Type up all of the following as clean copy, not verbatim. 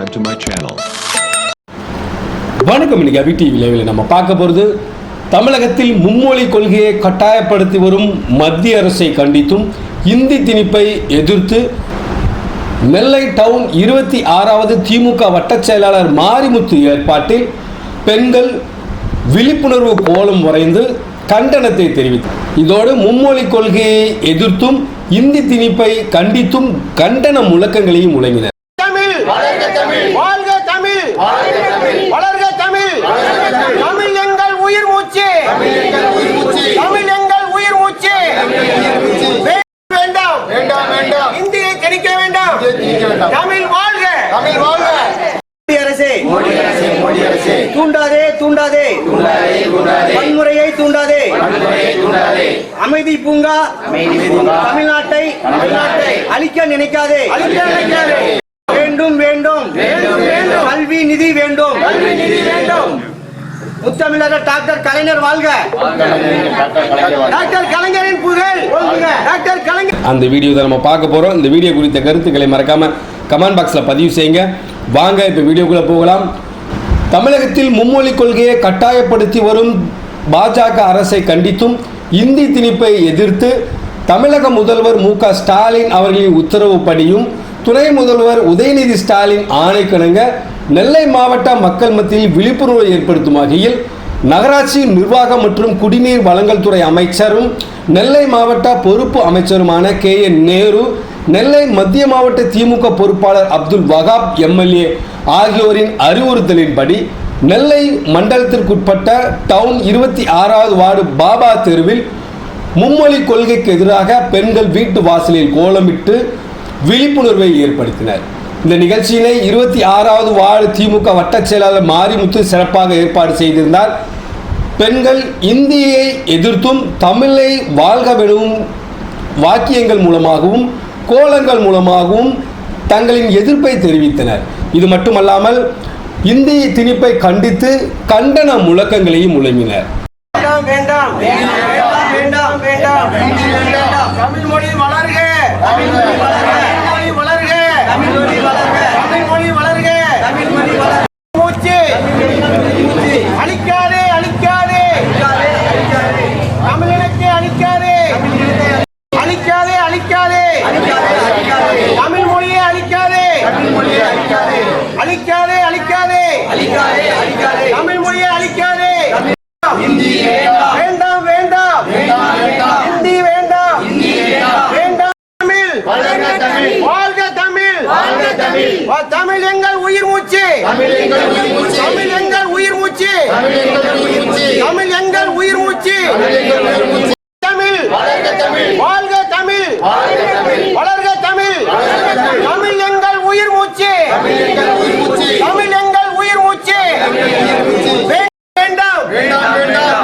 subscribe to my channel. வணக்கம். இன்னைக்கு அபி TV லைவ்ல நம்ம பார்க்க போகிறது தமிழகத்தில் மும்மொழி கொள்கையை கட்டாயப்படுத்தி வரும் மத்திய அரசை கண்டித்தும் இந்தி திணிப்பை எதிர்த்து நெல்லை டவுன் 26வது திமுக வட்டச் செயலாளர் மாரிமுத்து ஏற்பாட்டில் பெண்கள் விழிப்புணர்வு கோலம் வரைந்து கண்டனத்தை தெரிவித்தார். இதோடு மும்மொழி கொள்கையை எதிர்த்தும் இந்தி திணிப்பை கண்டித்தும் கண்டன முழக்கங்களையும் முழங்கினர். தமிழ் வளர்க, தமிழ் வாழ்க, தமிழ் வளர்க, தமிழ் தமிழ் எங்கள் உயிர் மூச்சு, தமிழ் எங்கள் உயிர் மூச்சு. வேண்டாம் வேண்டாம் வேண்டாம், இந்தியை திணிக்க வேண்டாம், தமிழ் வாழ்க, தமிழ் வாழ்க. மோடி அரசே தூண்டாதே தூண்டாதே வன்முறையை தூண்டாதே, அமைதி பூங்கா தமிழ்நாட்டை அழிக்க நினைக்காதே. வேண்டும் வேண்டும் கல்வி நிதி வேண்டும், முத்தமிழர் டாக்டர் கலைஞர் வாழ்க, டாக்டர் கலைஞரின் புகழ், டாக்டர் கலைஞர். அந்த வீடியோ தான் நம்ம பார்க்க போறோம். இந்த வீடியோ குறித்த கருத்துக்களை மறக்காம கமெண்ட் பாக்ஸ்ல பதிவு செய்யுங்க. வாங்க இப்ப வீடியோக்குள்ள போகலாம். தமிழகத்தில் மும்மொழி கொள்கையை கட்டாயப்படுத்தி வரும் பாஜக அரசை கண்டித்தும் இந்தி திணிப்பை எதிர்த்து தமிழக முதல்வர் மு.க. ஸ்டாலின் அவர்களின் உத்தரவுப்படியும் துணை முதல்வர் உதயநிதி ஸ்டாலின் ஆணைக்கிணங்க நெல்லை மாவட்ட மக்கள் மத்தியில் விழிப்புணர்வை ஏற்படுத்தும் வகையில் நகராட்சி நிர்வாகம் மற்றும் குடிநீர் வழங்கல் துறை அமைச்சரும் நெல்லை மாவட்ட பொறுப்பு அமைச்சருமான கே.என். நேரு, நெல்லை மத்திய மாவட்ட திமுக பொறுப்பாளர் அப்துல் வகாப் எம்எல்ஏ ஆகியோரின் அறிவுறுத்தலின்படி நெல்லை மண்டலத்திற்குட்பட்ட டவுன் 26வது வார்டு பாபா தெருவில் மும்மொழி கொள்கைக்கு எதிராக பெண்கள் வீட்டு வாசலில் கோலமிட்டு விழிப்புணர்வை ஏற்படுத்தினர். இந்த நிகழ்ச்சியினை 26வது வார்டு திமுக வட்டச் செயலாளர் மாரிமுத்து சிறப்பாக ஏற்பாடு செய்திருந்தார். பெண்கள் இந்தியை எதிர்த்தும் தமிழை வாழ்கவெனும் வாக்கியங்கள் மூலமாகவும் கோலங்கள் மூலமாகவும் தங்களின் எதிர்ப்பை தெரிவித்தனர். இது மட்டுமல்லாமல் இந்தி திணிப்பை கண்டித்து கண்டன முழக்கங்களையும் முழங்கினர். வேண்டாம் வேண்டாம் வேண்டாம் வேண்டாம் வேண்டாம், தமிழ் மொழி வளர்க, தமிழ் மொழி வளர்க, தமிழ் மொழி வளர்க, தமிழ் மொழி வளர்க, தமிழ் மொழி வளர்க. மூச்சு அழிக்காதே அழிக்காதே, தமிழினத்தை அழிக்காதே அழிக்காதே அழிக்காதே, தமிழ் மொழியை அழிக்காதே அழிக்காதே அழிக்காதே, தமிழ் மொழியை அழிக்காதே. வேண்டாம் வேண்டாம் இந்தி வேண்டாம், வேண்டாம் தமிழ் வாழ்க, தமிழ் தமிழ் எங்கள் உயிர் மூச்சு, தமிழ் எங்கள் உயிர் மூச்சு, தமிழ் எங்கள் உயிர் மூச்சு. தமிழ் வாழ்க, தமிழ் வளர்க, தமிழ் தமிழ் எங்கள் உயிர் மூச்சு, தமிழ் எங்கள் உயிர் மூச்சு. வேண்டாம்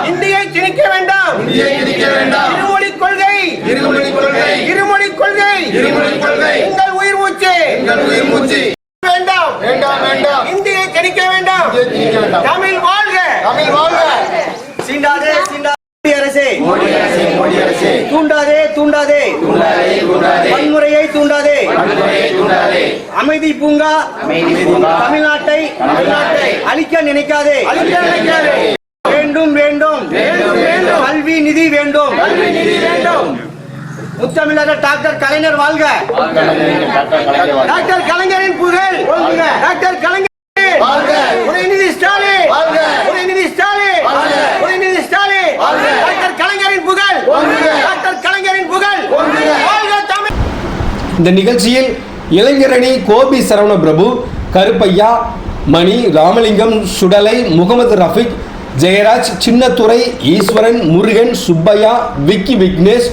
இந்தியை திணிக்க வேண்டாம், இருமொழி கொள்கை எங்கள் உயிர் மூச்சு. வேண்டாம் இந்தியை திணிக்க வேண்டாம், தமிழ் வாழ்க, தமிழ் வாழ்க. சீண்டாதே மோடி அரசே தூண்டாதே தூண்டாதே வன்முறையை தூண்டாதே, அமைதி பூங்கா தமிழ்நாட்டை அழிக்க நினைக்காதே. வேண்டும் வேண்டும் கல்வி நிதி வேண்டும், முத்தமிழர் டாக்டர் கலைஞர் வாழ்க, டாக்டர் கலைஞரின் புகழ், டாக்டர் கலைஞர் வாழ்க, உதயநிதி ஸ்டாலின் வாழ்க, உதயநிதி ஸ்டாலின் உதயநிதி ஸ்டாலின், டாக்டர் கலைஞரின் புகழ், டாக்டர் கலைஞரின் புகழ் வாழ்க, தமிழ். இந்த நிகழ்ச்சியில் இளைஞரணி கோபி சரவண பிரபு, கருப்பையா, மணி, ராமலிங்கம், சுடலை, முகமது ரஃபிக், ஜெயராஜ், சின்னத்துறை, ஈஸ்வரன், முருகன், சுப்பையா, விக்கி விக்னேஷ்,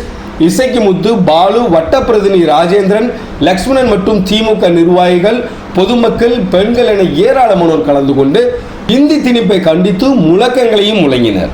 இசைக்கு முத்து, பாலு, வட்ட பிரதிநிதி ராஜேந்திரன், லக்ஷ்மணன் மற்றும் திமுக நிர்வாகிகள், பொதுமக்கள், பெண்கள் என ஏராளமானோர் கலந்து கொண்டு இந்தி திணிப்பை கண்டித்து முழக்கங்களையும் முழங்கினர்.